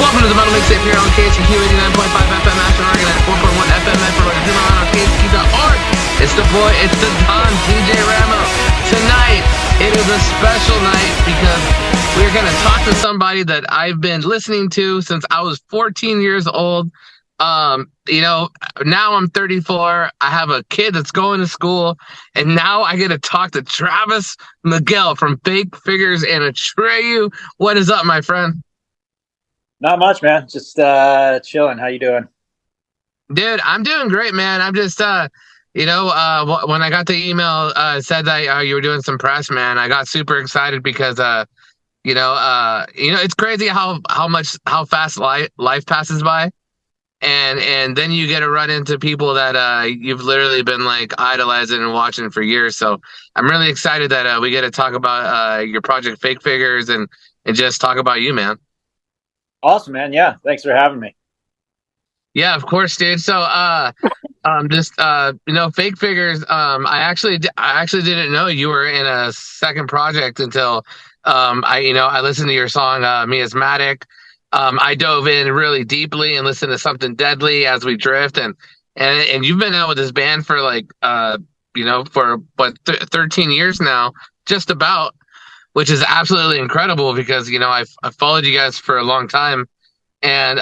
Welcome to the Metal Mixtape here on KSQ 89.5 FM Ashland, Oregon, at 4.1 FM Medford, on kskqdjramo. It's the boy, it's the Don, THEMETALMIXTAPEOR. Tonight, it is a special night because we're going to talk to somebody that I've been listening to since I was 14 years old. Now I'm 34. I have a kid that's going to school, and now I get to talk to Travis Miguel from Fake Figures and Atreyu. What is up, my friend? Not much, man. Just chilling. How you doing? Dude, I'm doing great, man. I'm just, when I got the email, said that you were doing some press, man, I got super excited because, it's crazy how fast life passes by. And then you get to run into people that you've literally been like idolizing and watching for years. So I'm really excited that we get to talk about your project Fake Figures and just talk about you, man. Awesome, man. Yeah, thanks for having me. Yeah, of course, dude. So Fake Figures, I actually didn't know you were in a second project until I listened to your song Miasmatic. I dove in really deeply and listened to Something Deadly as we drift, and you've been out with this band for like 13 years now, just about, which is absolutely incredible because I've followed you guys for a long time. And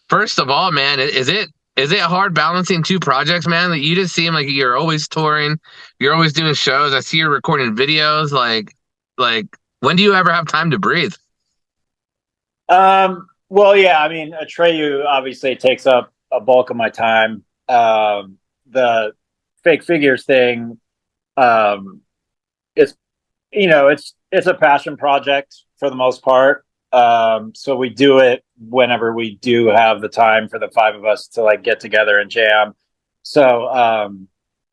first of all, man, is it hard balancing two projects, man? That you just seem like you're always touring, you're always doing shows. I see you're recording videos. Like when do you ever have time to breathe? Well, yeah, I mean, Atreyu obviously takes up a bulk of my time. The Fake Figures thing, it's a passion project for the most part. So we do it whenever we do have the time for the five of us to like get together and jam. So,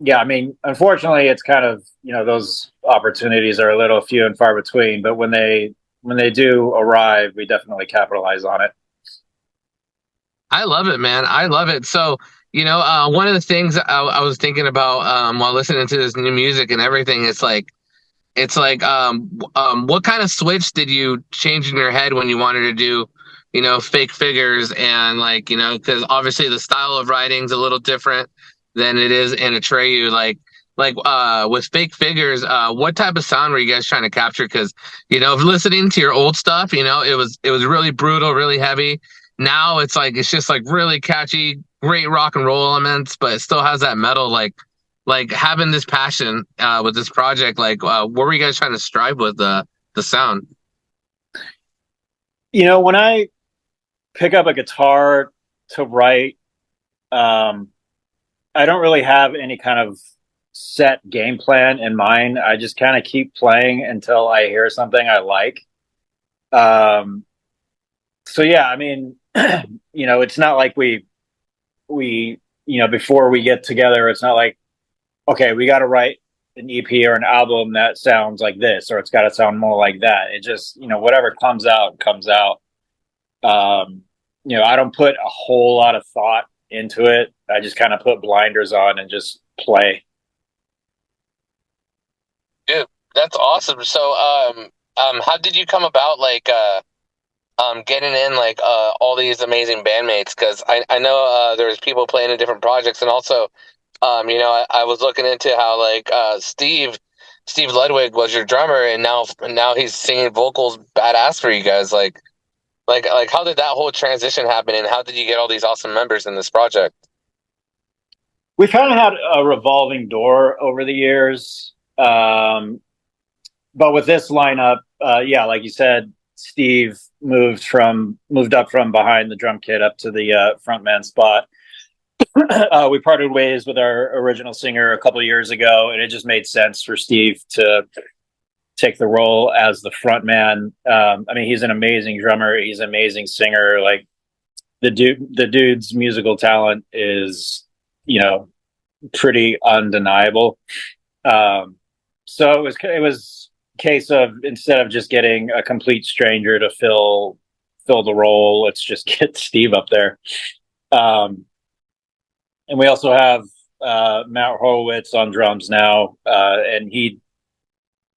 yeah, I mean, unfortunately it's kind of, those opportunities are a little few and far between, but when they do arrive, we definitely capitalize on it. I love it, man. I love it. So, one of the things I was thinking about while listening to this new music and everything, it's like, what kind of switch did you change in your head when you wanted to do, Fake Figures? And because obviously the style of writing's a little different than it is in Atreyu. With Fake Figures, what type of sound were you guys trying to capture? Because, listening to your old stuff, it was really brutal, really heavy. Now it's just like really catchy, great rock and roll elements, but it still has that metal, like having this passion with this project. What were you guys trying to strive with the sound? When I pick up a guitar to write, I don't really have any kind of set game plan in mind. I just kind of keep playing until I hear something I like. So yeah, I mean, it's not like we before we get together, it's not like, okay, we got to write an EP or an album that sounds like this, or it's got to sound more like that. It just, whatever comes out, comes out. I don't put a whole lot of thought into it. I just kind of put blinders on and just play. Dude, that's awesome. So, how did you come about, getting in, all these amazing bandmates? Because I know there's people playing in different projects, and also, I was looking into how Steve Ludwig was your drummer, and now he's singing vocals badass for you guys. Like how did that whole transition happen, and how did you get all these awesome members in this project? We've kind of had a revolving door over the years, but with this lineup, yeah, like you said, Steve moved up from behind the drum kit up to the frontman spot. We parted ways with our original singer a couple of years ago, and it just made sense for Steve to take the role as the frontman. I mean, he's an amazing drummer. He's an amazing singer. Like the dude's musical talent is, pretty undeniable. So it was a case of, instead of just getting a complete stranger to fill the role, let's just get Steve up there. And we also have Matt Horowitz on drums now, and he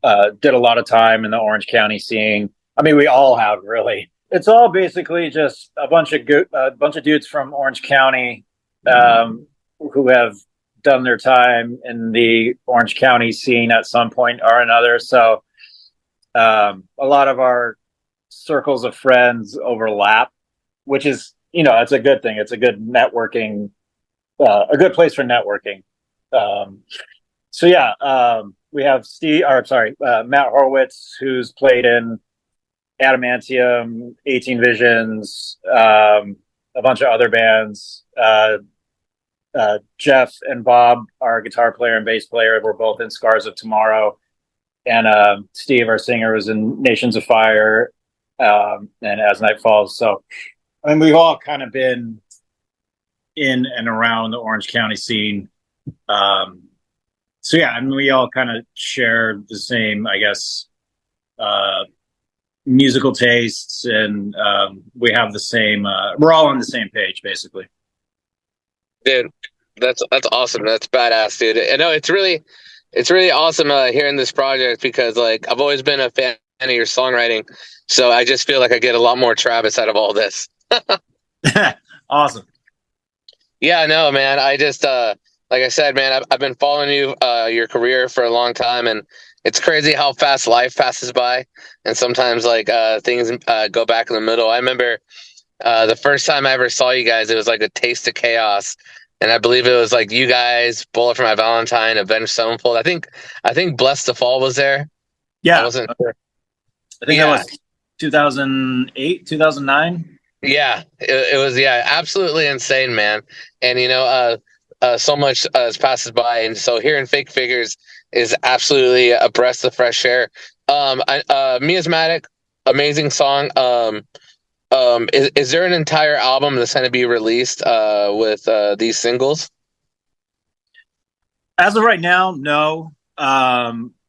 did a lot of time in the Orange County scene. I mean, we all have, really. It's all basically just a bunch of dudes from Orange County, who have done their time in the Orange County scene at some point or another. So a lot of our circles of friends overlap, which is, it's a good thing. It's a good networking, a good place for networking. Um, so yeah, we have Matt Horowitz, who's played in Adamantium, 18 Visions, a bunch of other bands. Jeff and Bob, our guitar player and bass player, were both in Scars of Tomorrow. And Steve, our singer, was in Nations of Fire, and As Night Falls. So, I mean, we've all kind of been in and around the Orange County scene. So, yeah, I mean, we all kind of share the same, I guess, musical tastes, and we have the same, we're all on the same page, basically. Dude, that's awesome. That's badass, dude. I know it's really awesome hearing this project because like I've always been a fan of your songwriting, so I just feel like I get a lot more Travis out of all this. Awesome. Yeah, no, man. I just like I said, man, I've been following you your career for a long time, and it's crazy how fast life passes by, and sometimes like things go back in the middle. I remember the first time I ever saw you guys, it was like a Taste of Chaos, and I believe it was like you guys, Bullet for My Valentine, Avenged Sevenfold. I think Bless the Fall was there. I Yeah. wasn't sure. I think that was 2008, 2009. Yeah, it was absolutely insane, man. And so much passes by, and so hearing Fake Figures is absolutely a breath of fresh air. Miasmatic, amazing song. Is there an entire album that's going to be released with these singles? As of right now, no.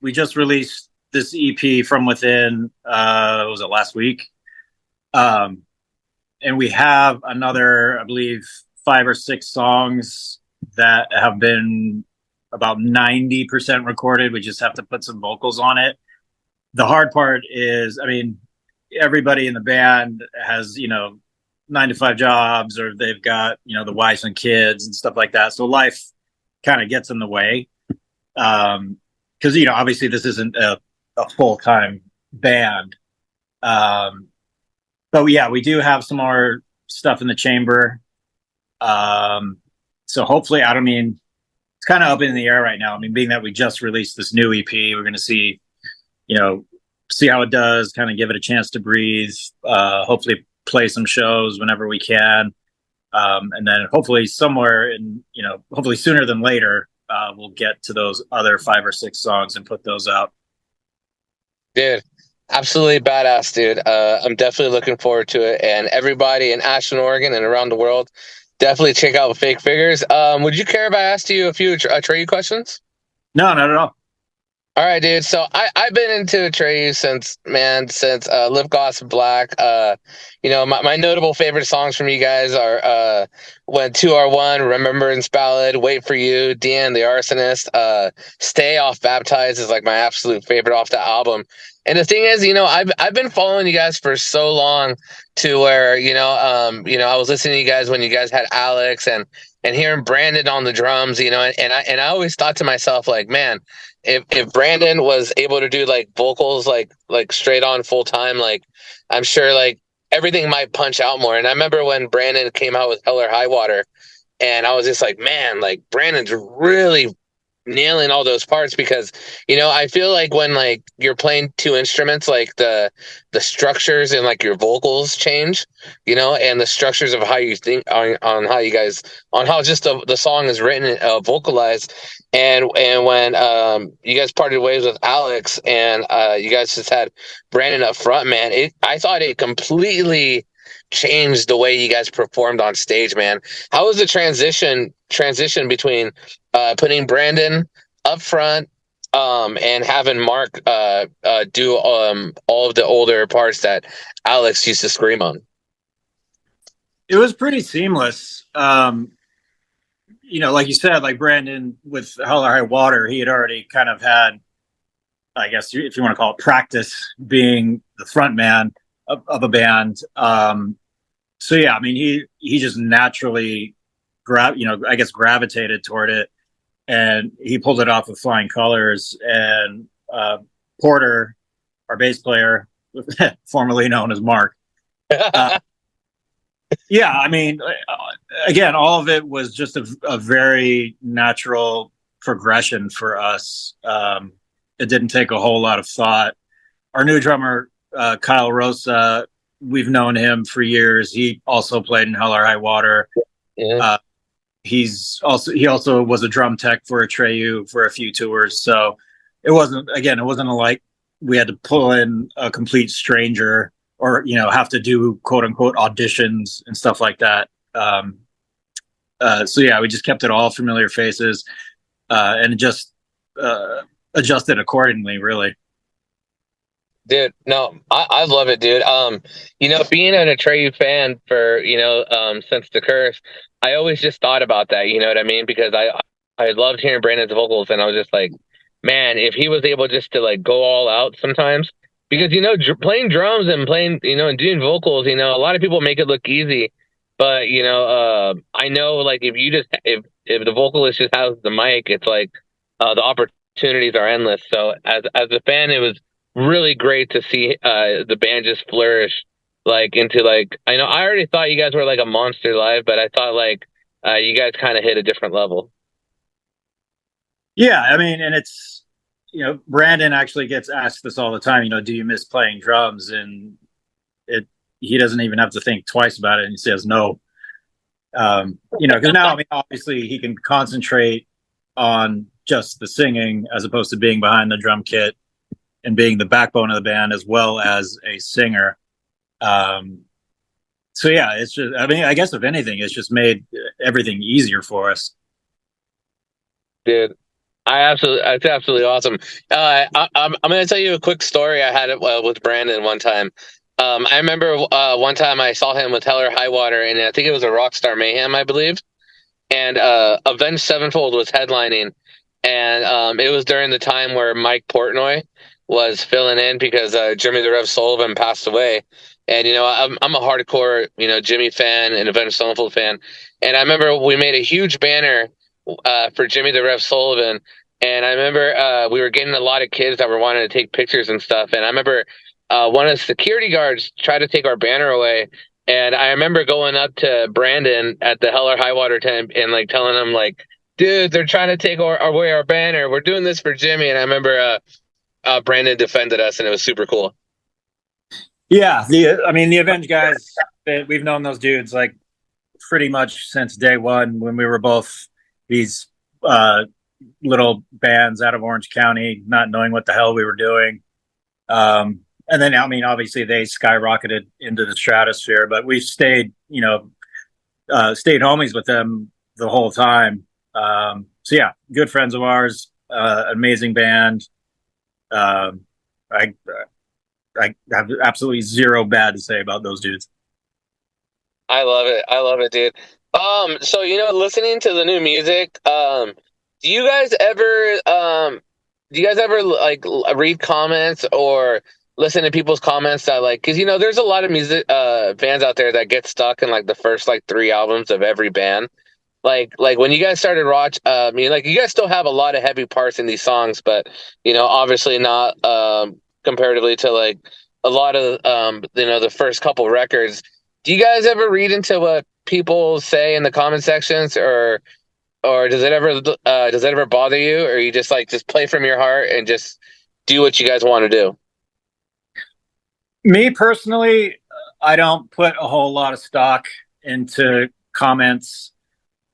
We just released this EP From Within. Was it last week? And we have another, I believe, 5 or 6 songs that have been about 90% recorded. We just have to put some vocals on it. The hard part is, I mean, everybody in the band has, 9 to 5 jobs, or they've got, the wives and kids and stuff like that. So life kind of gets in the way. Because, obviously this isn't a full-time band. But yeah, we do have some more stuff in the chamber. So hopefully, I don't mean, it's kind of up in the air right now. I mean, being that we just released this new EP, we're going to see, see how it does, kind of give it a chance to breathe, hopefully play some shows whenever we can. And then hopefully somewhere in, hopefully sooner than later, we'll get to those other 5 or 6 songs and put those out. Dude, absolutely badass, dude. I'm definitely looking forward to it. And everybody in Ashland, Oregon and around the world, definitely check out Fake Figures. Would you care if I asked you a few Atreyu questions? No, not at all. All right, dude. So I've been into Atreyu since Lip Gloss Black. My notable favorite songs from you guys are When 2 Are 1, Remembrance Ballad, Wait for You, Dean the Arsonist, Stay Off Baptized is like my absolute favorite off the album. And the thing is, I've been following you guys for so long to where, I was listening to you guys when you guys had Alex and hearing Brandon on the drums, and I always thought to myself, like, man, if Brandon was able to do like vocals like straight on full time, like I'm sure like everything might punch out more. And I remember when Brandon came out with Hell or High Water, and I was just like, man, like Brandon's really nailing all those parts because I feel like when like you're playing 2 instruments, like the structures and like your vocals change, and the structures of how you think on how you guys on how just the song is written, vocalized. And when you guys parted ways with Alex and you guys just had Brandon up front, man, I thought it completely changed the way you guys performed on stage, man. How was the transition between putting Brandon up front and having Mark do all of the older parts that Alex used to scream on? It was pretty seamless. Like you said, like Brandon with Hell or High Water, he had already kind of had, I guess, if you want to call it practice, being the front man. of a band. So yeah, I mean, he just naturally I guess gravitated toward it, and he pulled it off with flying colors. And Porter, our bass player, formerly known as Mark. Yeah, I mean, again, all of it was just a very natural progression for us. It didn't take a whole lot of thought. Our new drummer, Kyle Rosa, we've known him for years. He also played in Hell or High Water. Yeah. He also was a drum tech for Atreyu for a few tours. So it wasn't like we had to pull in a complete stranger or have to do quote unquote auditions and stuff like that. So yeah, we just kept it all familiar faces and just adjusted accordingly, really. Dude, no, I love it, dude. Being an Atreyu fan for, since the curse, I always just thought about that, you know what I mean? Because I loved hearing Brandon's vocals, and I was just like, man, if he was able just to like go all out sometimes, because playing drums and playing, and doing vocals, a lot of people make it look easy, but I know like if the vocalist just has the mic, it's like the opportunities are endless. So as a fan, it was really great to see the band just flourish like into like I know I already thought you guys were like a monster live, but I thought like you guys kind of hit a different level. Yeah, I mean, and it's Brandon actually gets asked this all the time. Do you miss playing drums? And he doesn't even have to think twice about it, and he says no. Because now, I mean, obviously he can concentrate on just the singing as opposed to being behind the drum kit and being the backbone of the band as well as a singer. So yeah, it's just, I mean, I guess if anything, it's just made everything easier for us. Dude, it's absolutely awesome. I'm going to tell you a quick story I had with Brandon one time. I remember one time I saw him with Hell or High Water, and I think it was a Rockstar Mayhem, I believe. And Avenged Sevenfold was headlining, and it was during the time where Mike Portnoy was filling in because Jimmy the Rev Sullivan passed away. And I'm a hardcore Jimmy fan and Avenged Sevenfold fan, and I remember we made a huge banner for Jimmy the Rev Sullivan, and I remember we were getting a lot of kids that were wanting to take pictures and stuff, and I remember one of the security guards tried to take our banner away. And I remember going up to Brandon at the Hell or High Water tent and like telling him like, dude, they're trying to take away our banner. We're doing this for Jimmy. And I remember Brandon defended us, and it was super cool. Yeah, the Avenged guys, we've known those dudes like pretty much since day one when we were both these little bands out of Orange County, not knowing what the hell we were doing. And then, I mean, obviously they skyrocketed into the stratosphere, but we stayed homies with them the whole time. So yeah, good friends of ours, amazing band. I have absolutely zero bad to say about those dudes. I love it, dude. So listening to the new music, do you guys ever like read comments or listen to people's comments that like, because there's a lot of music fans out there that get stuck in like the first like 3 albums of every band. Like when you guys started like you guys still have a lot of heavy parts in these songs, but obviously not comparatively to like a lot of the first couple records. Do you guys ever read into what people say in the comment sections, or does it ever bother you, or you just play from your heart and just do what you guys want to do? Me personally, I don't put a whole lot of stock into comments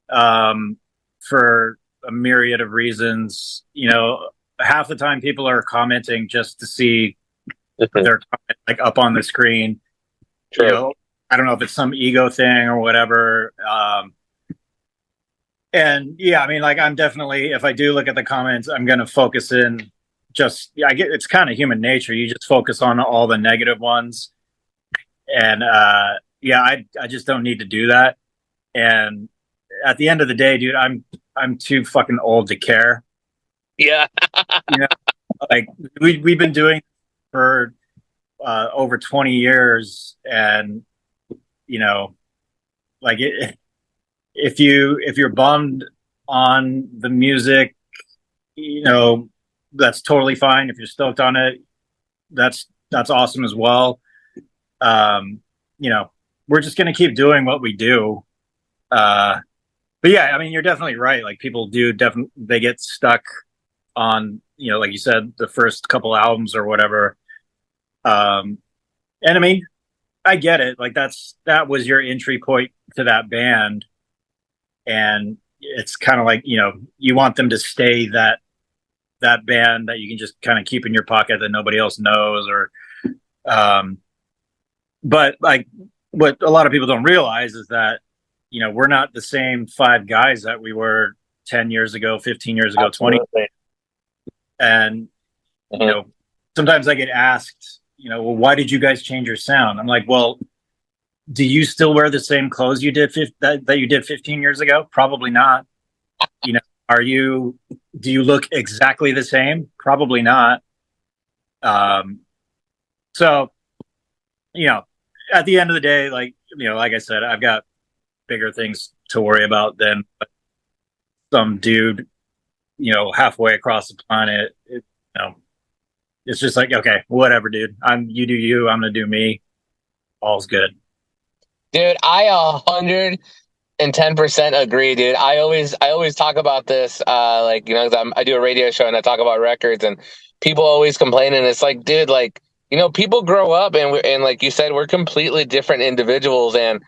for a myriad of reasons. Half the time people are commenting just to see their comment like up on the screen. True. I don't know if it's some ego thing or whatever. And yeah, I mean, like I'm definitely, if I do look at the comments, I'm going to focus in I get it's kind of human nature. You just focus on all the negative ones. And yeah, I just don't need to do that. And at the end of the day, dude, I'm too fucking old to care. Yeah. Like we've been doing for over 20 years, and you know, like if you're bummed on the music, that's totally fine. If you're stoked on it, that's awesome as well. Um, you know, we're just gonna keep doing what we do. But yeah, I mean, you're definitely right. Like people do definitely they get stuck on, like you said, the first couple albums or whatever. Um, and I mean, I get it. Like that was your entry point to that band, and it's kind of like you want them to stay that band that you can just kind of keep in your pocket that nobody else knows, or um, but like what a lot of people don't realize is that we're not the same five guys that we were 10 years ago, 15 years ago, 20. Absolutely. And sometimes I get asked, well, why did you guys change your sound? I'm like, well, do you still wear the same clothes you did that you did 15 years ago? Probably not. Do you look exactly the same? Probably not. So at the end of the day, like I said, I've got bigger things to worry about than some dude halfway across the planet. It's just like, okay, whatever, dude. You do you, I'm gonna do me. All's good. Dude, I 110% agree, dude. I always talk about this, like, 'cause I do a radio show and I talk about records, and people always complain, and it's like, dude, like, people grow up, and like you said, we're completely different individuals, and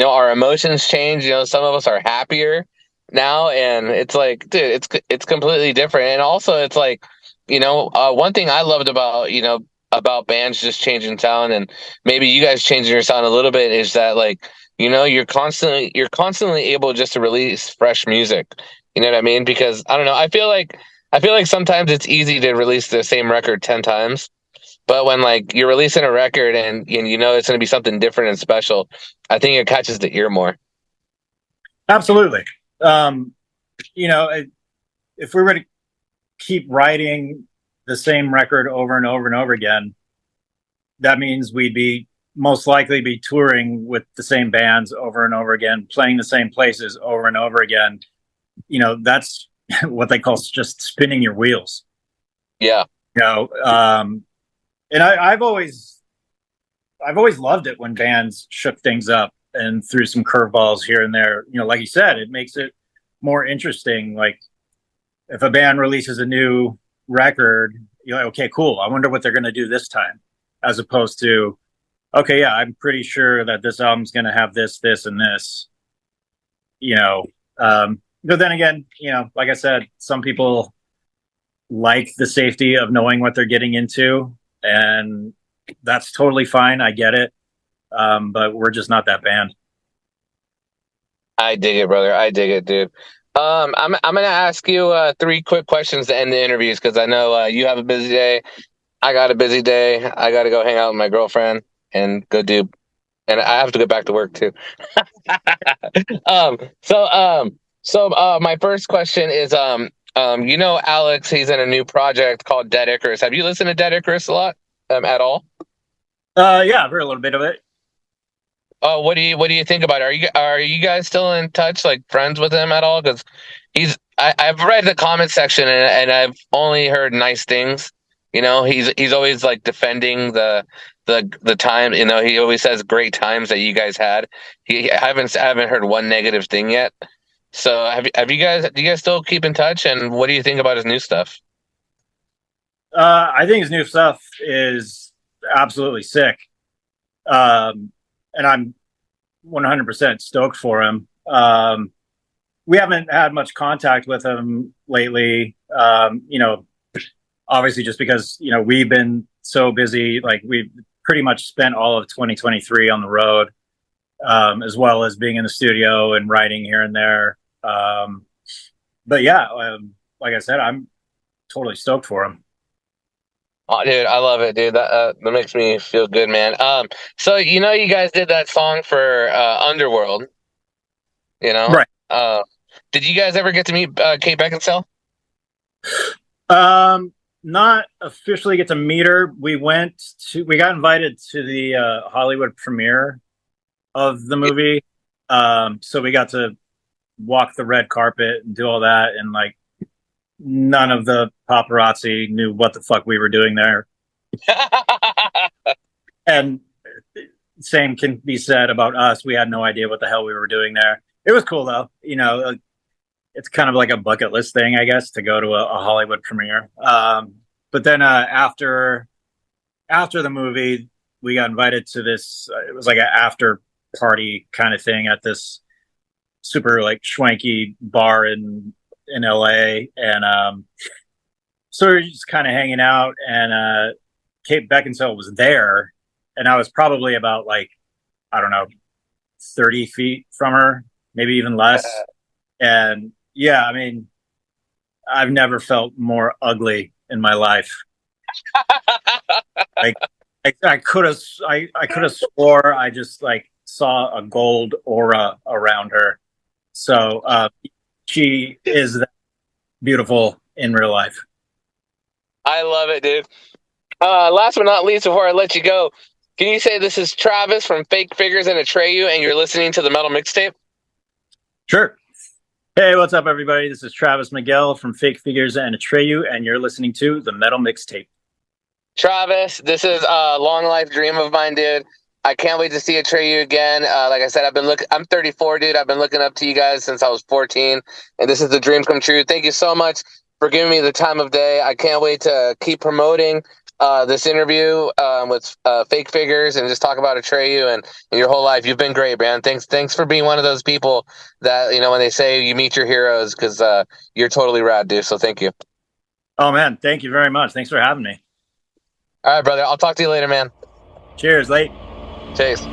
our emotions change. Some of us are happier now, and it's like, dude, it's completely different. And also, it's like, one thing I loved about bands just changing sound, and maybe you guys changing your sound a little bit, is that, like, you're constantly able just to release fresh music. You know what I mean? Because I don't know, I feel like sometimes it's easy to release the same record 10 times, but when, like, you're releasing a record, and it's going to be something different and special, I think it catches the ear more. Absolutely. Um, you know, if we were to keep writing the same record over and over and over again, that means we'd be most likely be touring with the same bands over and over again, playing the same places over and over again. That's what they call just spinning your wheels. Yeah. You know, and I've always loved it when bands shook things up and threw some curveballs here and there. Like you said, it makes it more interesting. Like if a band releases a new record, you're like, okay, cool. I wonder what they're going to do this time, as opposed to, okay, yeah, I'm pretty sure that this album's going to have this, this, and this. But then again, like I said, some people like the safety of knowing what they're getting into, and that's totally fine. I get it. But we're just not that band. I dig it, brother. I dig it, dude. I'm gonna ask you three quick questions to end the interviews, because I know you have a busy day. I got a busy day. I got to go hang out with my girlfriend and go do, and I have to go back to work too. um, so, my first question is, Alex, he's in a new project called Dead Icarus. Have you listened to Dead Icarus a lot, at all? Yeah, I've heard a little bit of it. Oh, what do you think about it? Are you guys still in touch, like friends with him at all? Because I've read the comment section, and I've only heard nice things. He's always like defending the time. He always says great times that you guys had. I haven't heard one negative thing yet. So do you guys still keep in touch? And what do you think about his new stuff? I think his new stuff is absolutely sick. And I'm 100% stoked for him. We haven't had much contact with him lately. Obviously just because, we've been so busy, like we've pretty much spent all of 2023 on the road, as well as being in the studio and writing here and there. But yeah, like I said, I'm totally stoked for him. Oh, dude, I love it, dude. That makes me feel good, man. So you guys did that song for Underworld. You know, Right. did you guys ever get to meet Kate Beckinsale? Um, not officially get to meet her. We got invited to the Hollywood premiere of the movie. So we got to walk the red carpet and do all that. And like, none of the paparazzi knew what the fuck we were doing there. And same can be said about us. We had no idea what the hell we were doing there. It was cool though. It's kind of like a bucket list thing, I guess, to go to a Hollywood premiere. But then after the movie, we got invited to this. It was like an after party kind of thing at this super like schwanky bar in LA, and so we were just kind of hanging out, and Kate Beckinsale was there, and I was probably about like, I don't know, 30 feet from her, maybe even less. And yeah, I mean, I've never felt more ugly in my life. Like I could have swore I just like saw a gold aura around her. So she is beautiful in real life. I love it, dude. Last but not least, before I let you go, can you say this is Travis from Fake Figures and Atreyu, and you're listening to the Metal Mixtape? Sure. Hey, what's up, everybody? This is Travis Miguel from Fake Figures and Atreyu, and you're listening to the Metal Mixtape. Travis, this is a long life dream of mine, dude. I can't wait to see Atreyu again. Like I said, I'm 34, dude. I've been looking up to you guys since I was 14, and this is the dream come true. Thank you so much for giving me the time of day. I can't wait to keep promoting this interview with Fake Figures and just talk about Atreyu and your whole life. You've been great, man. Thanks for being one of those people that, when they say you meet your heroes, because you're totally rad, dude. So thank you. Oh, man. Thank you very much. Thanks for having me. All right, brother. I'll talk to you later, man. Cheers, late. Chase.